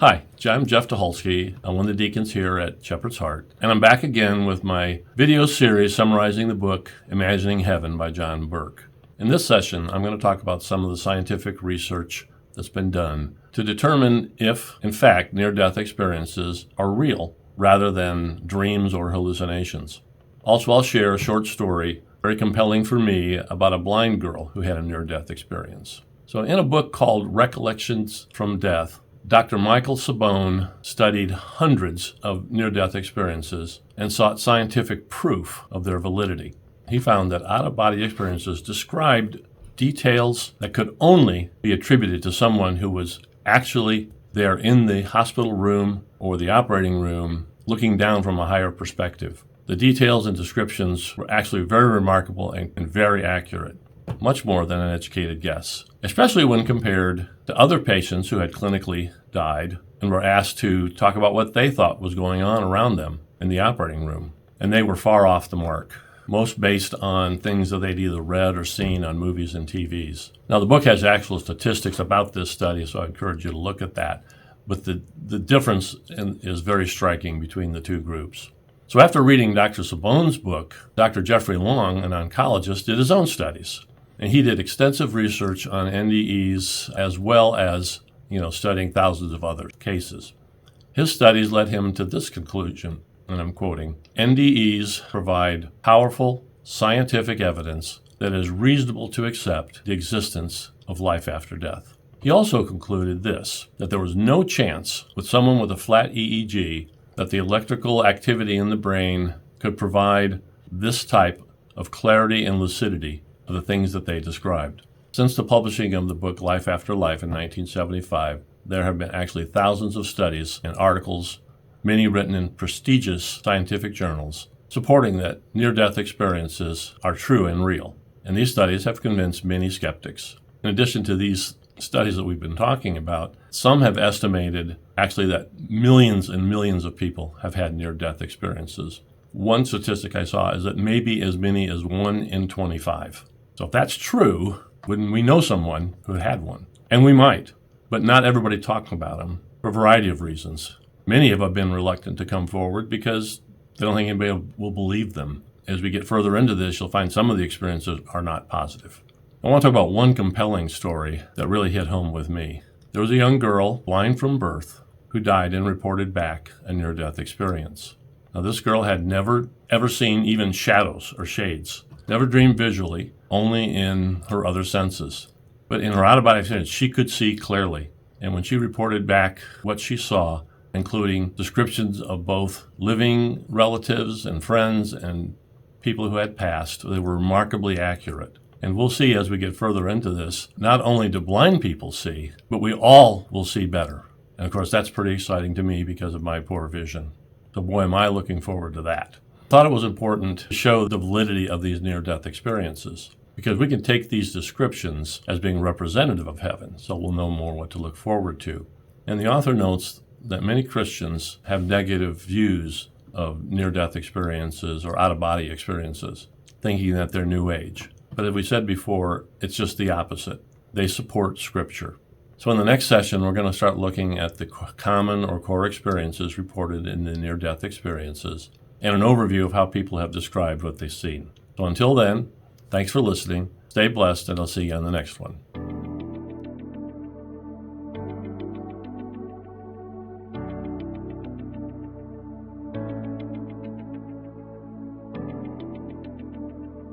Hi, I'm Jeff Tucholsky. I'm one of the deacons here at Shepherd's Heart, and I'm back again with my video series summarizing the book Imagining Heaven by John Burke. In this session, I'm going to talk about some of the scientific research that's been done to determine if, in fact, near-death experiences are real rather than dreams or hallucinations. Also, I'll share a short story, very compelling for me, about a blind girl who had a near-death experience. So in a book called Recollections from Death, Dr. Michael Sabone studied hundreds of near-death experiences and sought scientific proof of their validity. He found that out-of-body experiences described details that could only be attributed to someone who was actually there in the hospital room or the operating room looking down from a higher perspective. The details and descriptions were actually very remarkable and very accurate, much more than an educated guess, especially when compared to other patients who had clinically died and were asked to talk about what they thought was going on around them in the operating room. And they were far off the mark, most based on things that they'd either read or seen on movies and TVs. Now, the book has actual statistics about this study, so I encourage you to look at that. But the difference is very striking between the two groups. So after reading Dr. Sabone's book, Dr. Jeffrey Long, an oncologist, did his own studies. And he did extensive research on NDEs as well as, studying thousands of other cases. His studies led him to this conclusion, and I'm quoting, "NDEs provide powerful scientific evidence that it is reasonable to accept the existence of life after death." He also concluded this, that there was no chance with someone with a flat EEG that the electrical activity in the brain could provide this type of clarity and lucidity of the things that they described. Since the publishing of the book Life After Life in 1975, there have been actually thousands of studies and articles, many written in prestigious scientific journals, supporting that near-death experiences are true and real. And these studies have convinced many skeptics. In addition to these studies that we've been talking about, some have estimated actually that millions and millions of people have had near-death experiences. One statistic I saw is that maybe as many as 1 in 25. So if that's true, wouldn't we know someone who had one? And we might, but not everybody talks about them for a variety of reasons. Many have been reluctant to come forward because they don't think anybody will believe them. As we get further into this, you'll find some of the experiences are not positive. I want to talk about one compelling story that really hit home with me. There was a young girl, blind from birth, who died and reported back a near-death experience. Now, this girl had never, ever seen even shadows or shades, never dreamed visually, only in her other senses. But in her out-of-body experience, she could see clearly. And when she reported back what she saw, including descriptions of both living relatives and friends and people who had passed, they were remarkably accurate. And we'll see as we get further into this, not only do blind people see, but we all will see better. And of course, that's pretty exciting to me because of my poor vision. So boy, am I looking forward to that. I thought it was important to show the validity of these near-death experiences because we can take these descriptions as being representative of heaven, so we'll know more what to look forward to. And the author notes that many Christians have negative views of near-death experiences or out-of-body experiences, thinking that they're New Age. But as we said before, it's just the opposite. They support Scripture. So in the next session, we're going to start looking at the common or core experiences reported in the near-death experiences and an overview of how people have described what they've seen. So until then, thanks for listening, stay blessed, and I'll see you on the next one.